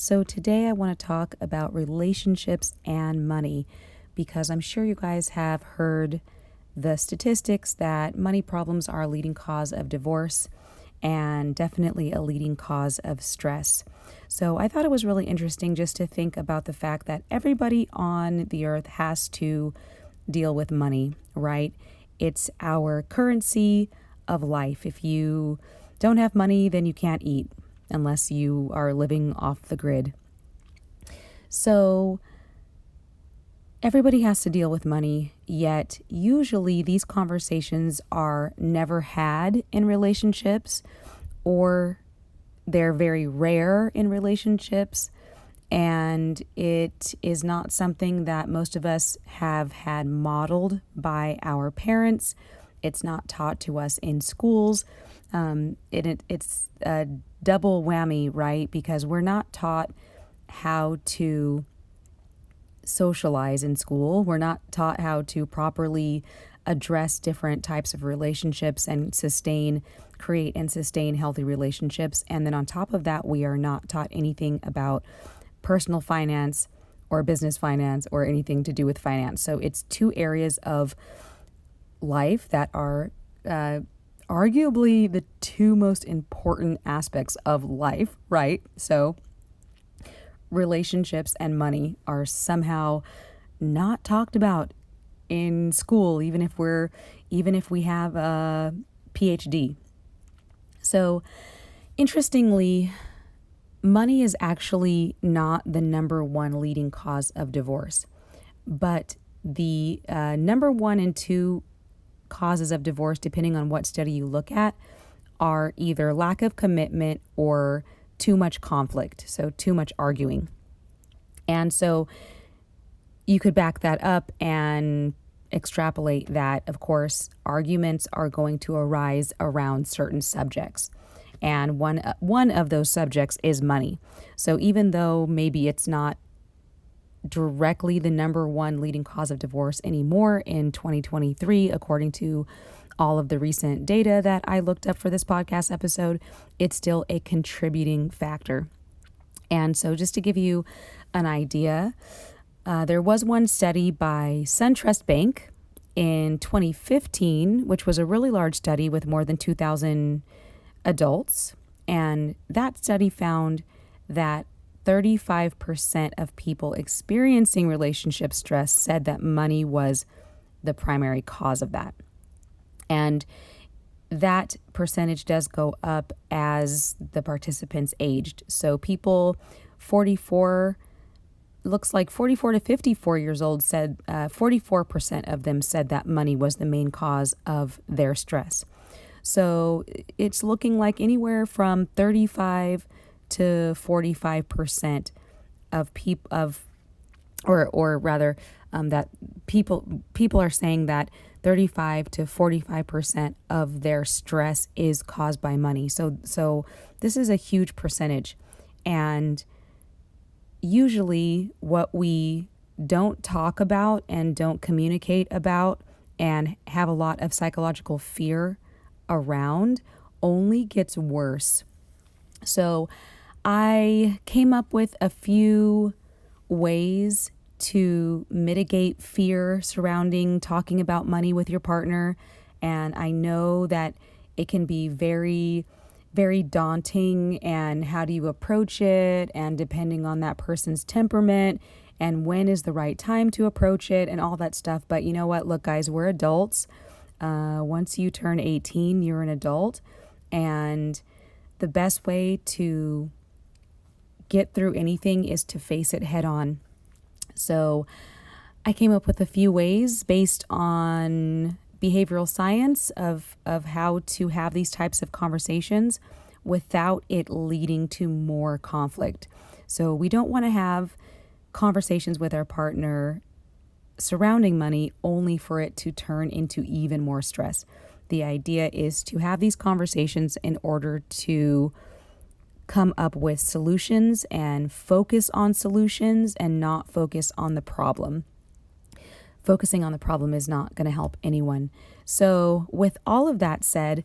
So today I want to talk about relationships and money because I'm sure you guys have heard the statistics that money problems are a leading cause of divorce and definitely a leading cause of stress. So I thought it was really interesting just to think about the fact that everybody on the earth has to deal with money, right? It's our currency of life. If you don't have money, then you can't eat unless you are living off the grid. So everybody has to deal with money, yet usually these conversations are never had in relationships, or they're very rare in relationships, and it is not something that most of us have had modeled by our parents. It's not taught to us in schools. It's a double whammy, right? Because we're not taught how to socialize in school. We're not taught how to properly address different types of relationships and create and sustain healthy relationships. And then on top of that, we are not taught anything about personal finance or business finance or anything to do with finance. So it's two areas of life that are arguably the two most important aspects of life, right? So relationships and money are somehow not talked about in school, even if we have a PhD. So interestingly, money is actually not the number one leading cause of divorce, but the number one and two causes of divorce, depending on what study you look at, are either lack of commitment or too much conflict, so too much arguing. And so you could back that up and extrapolate that, of course, arguments are going to arise around certain subjects. And one of those subjects is money. So even though maybe it's not directly the number one leading cause of divorce anymore in 2023, according to all of the recent data that I looked up for this podcast episode, it's still a contributing factor. And so just to give you an idea, there was one study by SunTrust Bank in 2015, which was a really large study with more than 2,000 adults. And that study found that 35% of people experiencing relationship stress said that money was the primary cause of that. And that percentage does go up as the participants aged. So people 44 to 54 years old said 44% of them said that money was the main cause of their stress. So it's looking like anywhere from 35 to 45% of people that people are saying that 35 to 45% of their stress is caused by money. So this is a huge percentage. And usually what we don't talk about and don't communicate about and have a lot of psychological fear around only gets worse. So I came up with a few ways to mitigate fear surrounding talking about money with your partner. And I know that it can be very, very daunting, and how do you approach it, and depending on that person's temperament and when is the right time to approach it and all that stuff. But you know what? Look, guys, we're adults. Once you turn 18, you're an adult. And the best way to get through anything is to face it head on. So I came up with a few ways based on behavioral science of how to have these types of conversations without it leading to more conflict. So we don't want to have conversations with our partner surrounding money only for it to turn into even more stress. The idea is to have these conversations in order to come up with solutions and focus on solutions and not focus on the problem. Focusing on the problem is not going to help anyone. So with all of that said,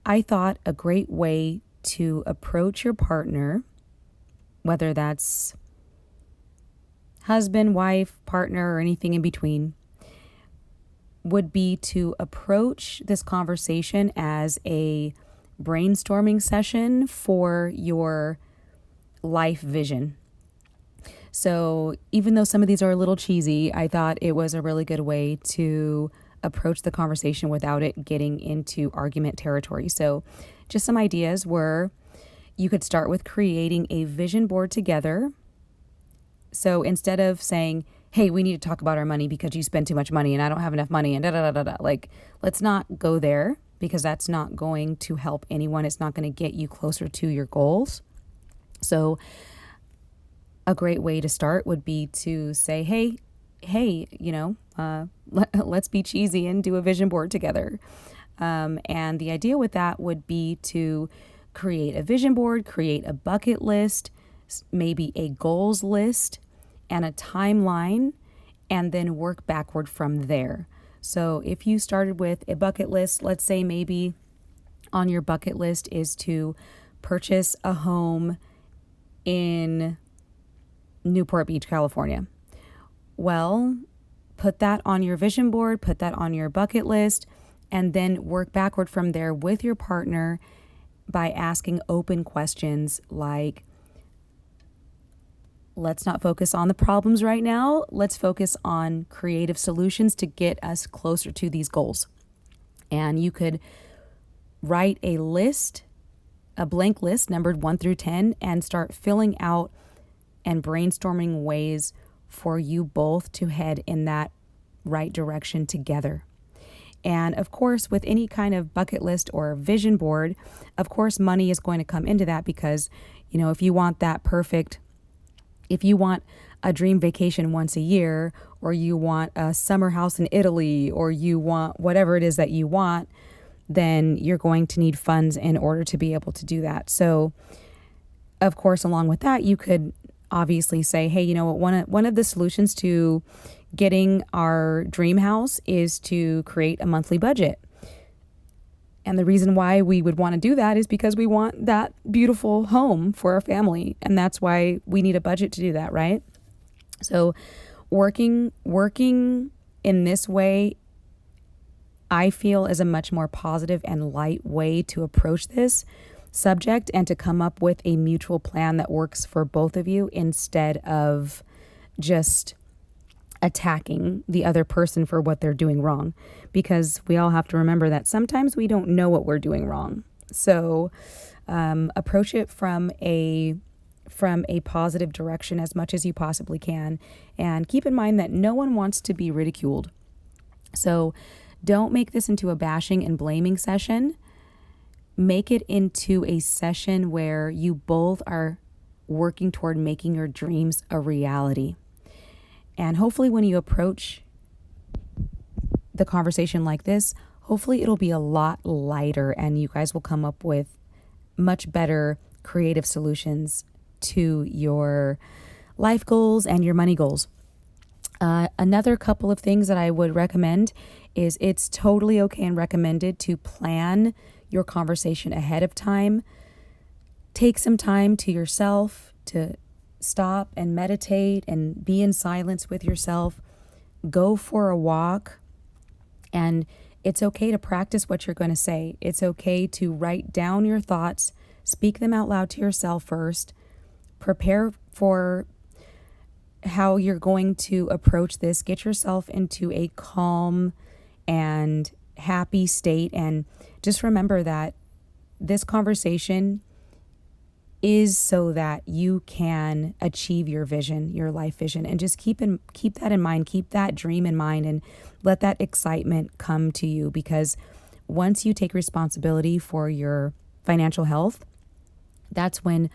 I thought a great way to approach your partner whether that's husband, wife, partner, or anything in between, would be to approach this conversation as a brainstorming session for your life vision. So even though some of these are a little cheesy, I thought it was a really good way to approach the conversation without it getting into argument territory. So just some ideas were, you could start with creating a vision board together. So instead of saying, hey, we need to talk about our money because you spend too much money and I don't have enough money and da da da da da. Like, let's not go there because that's not going to help anyone. It's not going to get you closer to your goals. So a great way to start would be to say, hey, let's be cheesy and do a vision board together. And the idea with that would be to create a vision board, create a bucket list, maybe a goals list and a timeline, and then work backward from there. So if you started with a bucket list, let's say maybe on your bucket list is to purchase a home in Newport Beach, California. Well, put that on your vision board, put that on your bucket list, and then work backward from there with your partner by asking open questions like, let's not focus on the problems right now. Let's focus on creative solutions to get us closer to these goals. And you could write a list, a blank list numbered 1 through 10, and start filling out and brainstorming ways for you both to head in that right direction together. And of course, with any kind of bucket list or vision board, of course, money is going to come into that because, if you want that perfect, if you want a dream vacation once a year, or you want a summer house in Italy, or you want whatever it is that you want, then you're going to need funds in order to be able to do that. So, of course, along with that, you could obviously say, hey, one of the solutions to getting our dream house is to create a monthly budget. And the reason why we would want to do that is because we want that beautiful home for our family. And that's why we need a budget to do that, right? So working in this way, I feel, is a much more positive and light way to approach this subject and to come up with a mutual plan that works for both of you instead of just attacking the other person for what they're doing wrong, because we all have to remember that sometimes we don't know what we're doing wrong. So approach it from a positive direction as much as you possibly can, and keep in mind that no one wants to be ridiculed. So don't make this into a bashing and blaming session. Make it into a session where you both are working toward making your dreams a reality. And hopefully when you approach the conversation like this, hopefully it'll be a lot lighter and you guys will come up with much better creative solutions to your life goals and your money goals. Another couple of things that I would recommend is it's totally okay and recommended to plan your conversation ahead of time. Take some time to yourself to stop and meditate and be in silence with yourself. Go for a walk. And it's okay to practice what you're going to say. It's okay to write down your thoughts, speak them out loud to yourself first, prepare for how you're going to approach this. Get yourself into a calm and happy state. And just remember that this conversation is so that you can achieve your vision, your life vision. And just keep that in mind, keep that dream in mind, and let that excitement come to you, because once you take responsibility for your financial health, that's when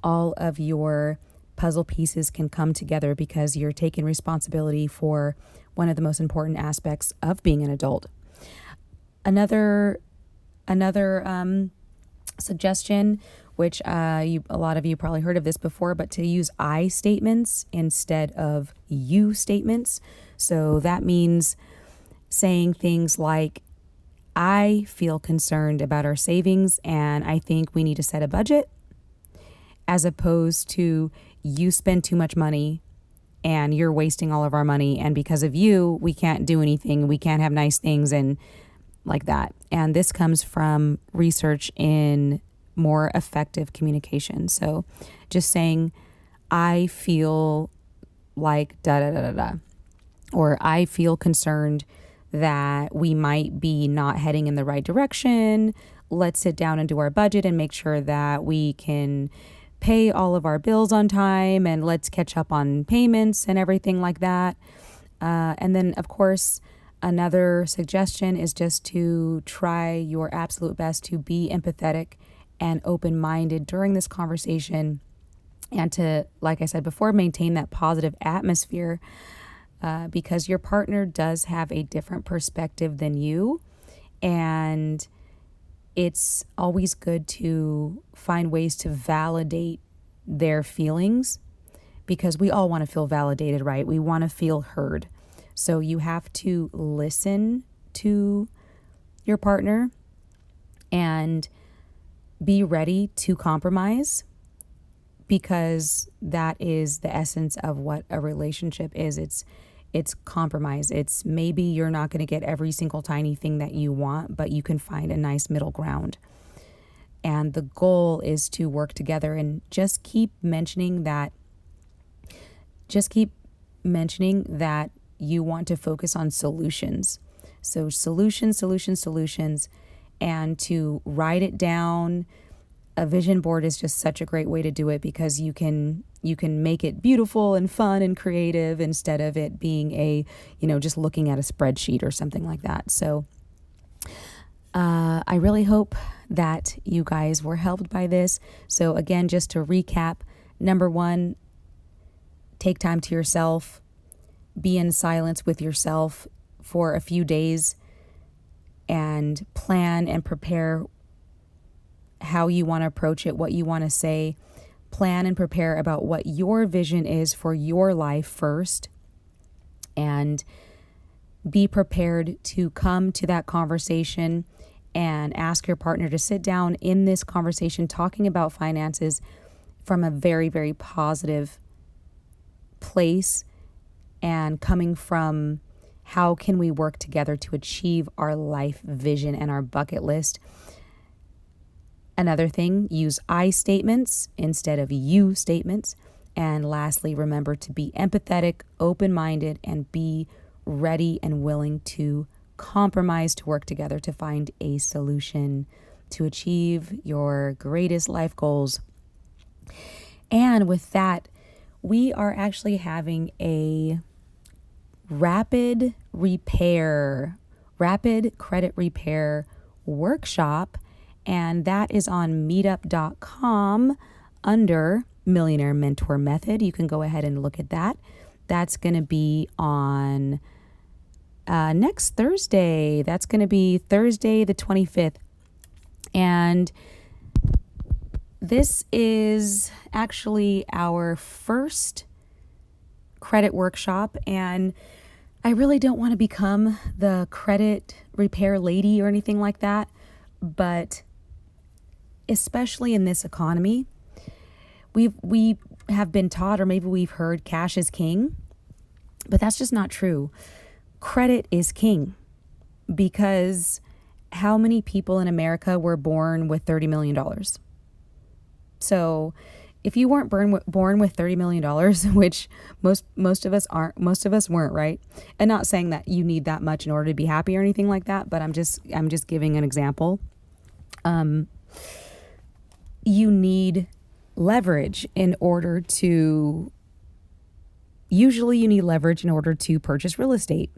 all of your puzzle pieces can come together, because you're taking responsibility for one of the most important aspects of being an adult. Another suggestion, which a lot of you probably heard of this before, but to use I statements instead of you statements. So that means saying things like, I feel concerned about our savings and I think we need to set a budget. as opposed to you spend too much money and you're wasting all of our money. And because of you, we can't do anything. We can't have nice things and like that. And this comes from research in more effective communication. So just saying, I feel like da da da da da, or I feel concerned that we might be not heading in the right direction. Let's sit down and do our budget and make sure that we can pay all of our bills on time, and let's catch up on payments and everything like that. And then, of course, another suggestion is just to try your absolute best to be empathetic and open-minded during this conversation, and to, like I said before, maintain that positive atmosphere, because your partner does have a different perspective than you. And it's always good to find ways to validate their feelings, because we all want to feel validated, right? We want to feel heard. So you have to listen to your partner and be ready to compromise, because that is the essence of what a relationship is. It's compromise. It's maybe you're not going to get every single tiny thing that you want, but you can find a nice middle ground. And the goal is to work together, and just keep mentioning that you want to focus on solutions. So solutions, and to write it down. A vision board is just such a great way to do it, because you can make it beautiful and fun and creative, instead of it being just looking at a spreadsheet or something like that. So I really hope that you guys were helped by this. So again, just to recap, number 1, take time to yourself. Be in silence with yourself for a few days and plan and prepare how you want to approach it, what you want to say. Plan and prepare about what your vision is for your life first, and be prepared to come to that conversation and ask your partner to sit down in this conversation talking about finances from a very, very positive place, and coming from how can we work together to achieve our life vision and our bucket list. Another thing, use I statements instead of you statements. And lastly, remember to be empathetic, open-minded, and be ready and willing to compromise, to work together to find a solution to achieve your greatest life goals. And with that, we are actually having a rapid credit repair workshop. And that is on meetup.com under Millionaire Mentor Method. You can go ahead and look at that. That's going to be on next Thursday. That's going to be Thursday the 25th. And this is actually our first credit workshop. And I really don't want to become the credit repair lady or anything like that. But especially in this economy, we have been taught, or maybe we've heard, cash is king, but that's just not true. Credit is king, because how many people in America were born with $30 million? So if you weren't born with $30 million, which most of us aren't, most of us weren't, right? And not saying that you need that much in order to be happy or anything like that, but I'm just giving an example. You need leverage in order to purchase real estate.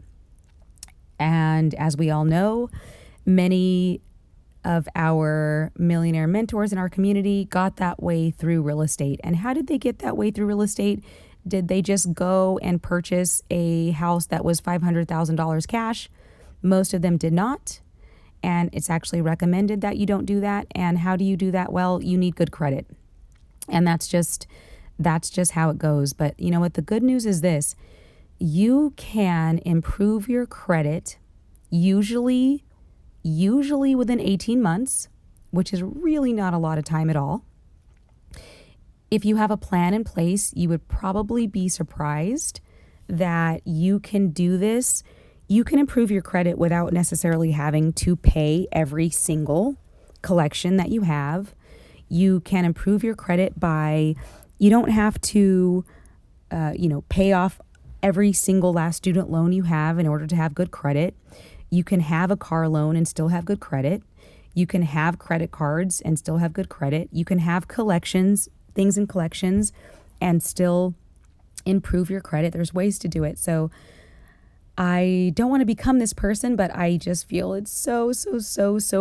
And as we all know, many of our millionaire mentors in our community got that way through real estate. And how did they get that way through real estate? Did they just go and purchase a house that was $500,000 cash? Most of them did not. And it's actually recommended that you don't do that. And how do you do that? Well, you need good credit. And that's just how it goes. But you know what? The good news is this. You can improve your credit usually within 18 months, which is really not a lot of time at all. if you have a plan in place, you would probably be surprised that you can do this. You can improve your credit without necessarily having to pay every single collection that you have. You can improve your credit by, you don't have to, pay off every single last student loan you have in order to have good credit. You can have a car loan and still have good credit. You can have credit cards and still have good credit. You can have collections, things in collections, and still improve your credit. There's ways to do it. So I don't want to become this person, but I just feel it's so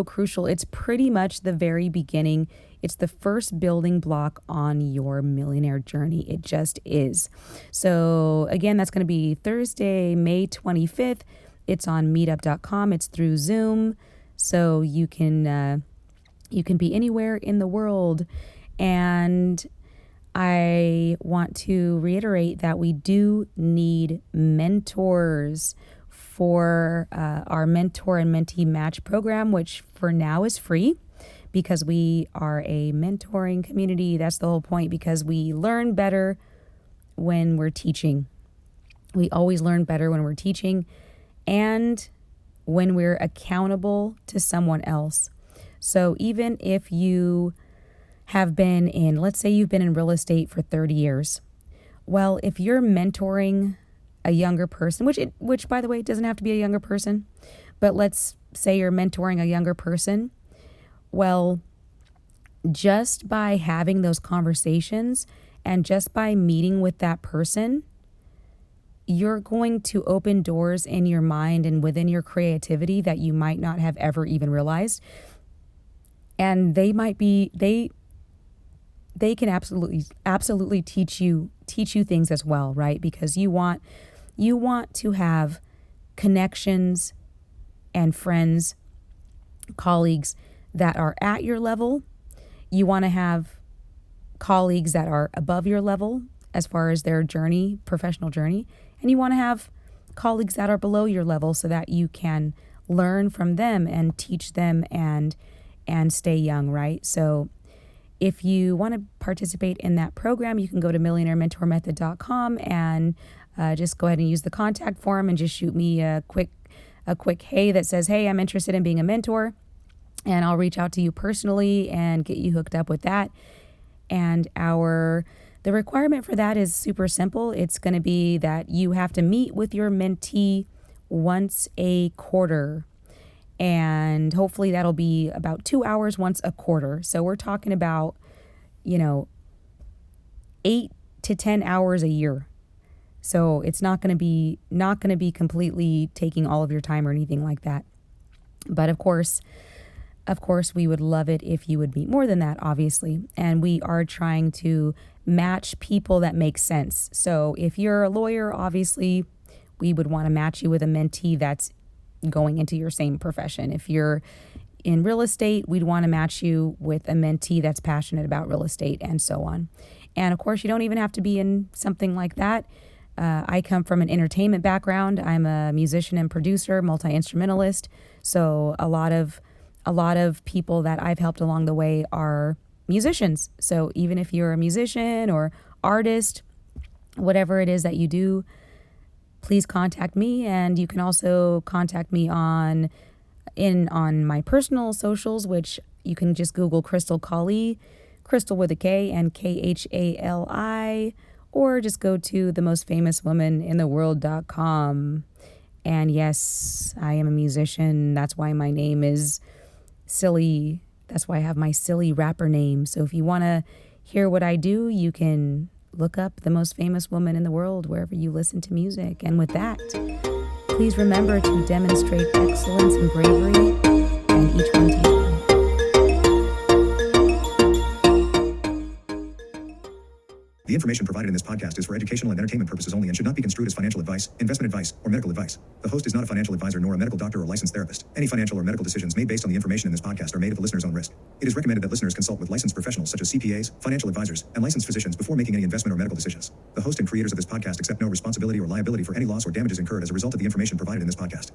crucial. It's pretty much the very beginning. It's the first building block on your millionaire journey. It just is. So again, that's going to be Thursday, May 25th. It's on meetup.com. It's through Zoom. So you can be anywhere in the world. And I want to reiterate that we do need mentors for our mentor and mentee match program, which for now is free because we are a mentoring community. That's the whole point, because we learn better when we're teaching. We always learn better when we're teaching and when we're accountable to someone else. So even if you have been in, let's say you've been in real estate for 30 years. Well, if you're mentoring a younger person, which by the way, doesn't have to be a younger person, but let's say you're mentoring a younger person. Well, just by having those conversations and just by meeting with that person, you're going to open doors in your mind and within your creativity that you might not have ever even realized. And they can absolutely teach you things as well, right? Because you want to have connections and friends, colleagues that are at your level. You want to have colleagues that are above your level as far as their journey, professional journey. And you want to have colleagues that are below your level so that you can learn from them and teach them and stay young, right? So if you want to participate in that program, you can go to millionairementormethod.com and just go ahead and use the contact form and just shoot me a quick hey that says, hey, I'm interested in being a mentor. And I'll reach out to you personally and get you hooked up with that. And the requirement for that is super simple. It's going to be that you have to meet with your mentee once a quarter. And hopefully that'll be about 2 hours once a quarter. So we're talking about, 8 to 10 hours a year. So it's not going to be completely taking all of your time or anything like that. But of course, we would love it if you would meet more than that, obviously. And we are trying to match people that make sense. So if you're a lawyer, obviously, we would want to match you with a mentee that's going into your same profession. If you're in real estate, we'd want to match you with a mentee that's passionate about real estate and so on. And of course, you don't even have to be in something like that. I come from an entertainment background. I'm a musician and producer, multi-instrumentalist. So a lot of people that I've helped along the way are musicians. So even if you're a musician or artist, whatever it is that you do, please contact me. And you can also contact me on my personal socials, which you can just Google Krystal Khali, Krystal with a K and Khali, or just go to themostfamouswomanintheworld.com. And yes, I am a musician. That's why my name is silly. That's why I have my silly rapper name. So if you want to hear what I do, you can look up The Most Famous Woman in the World wherever you listen to music. And with that, please remember to demonstrate excellence and bravery, and each one take one. The information provided in this podcast is for educational and entertainment purposes only and should not be construed as financial advice, investment advice, or medical advice. The host is not a financial advisor nor a medical doctor or licensed therapist. Any financial or medical decisions made based on the information in this podcast are made at the listener's own risk. It is recommended that listeners consult with licensed professionals such as CPAs, financial advisors, and licensed physicians before making any investment or medical decisions. The host and creators of this podcast accept no responsibility or liability for any loss or damages incurred as a result of the information provided in this podcast.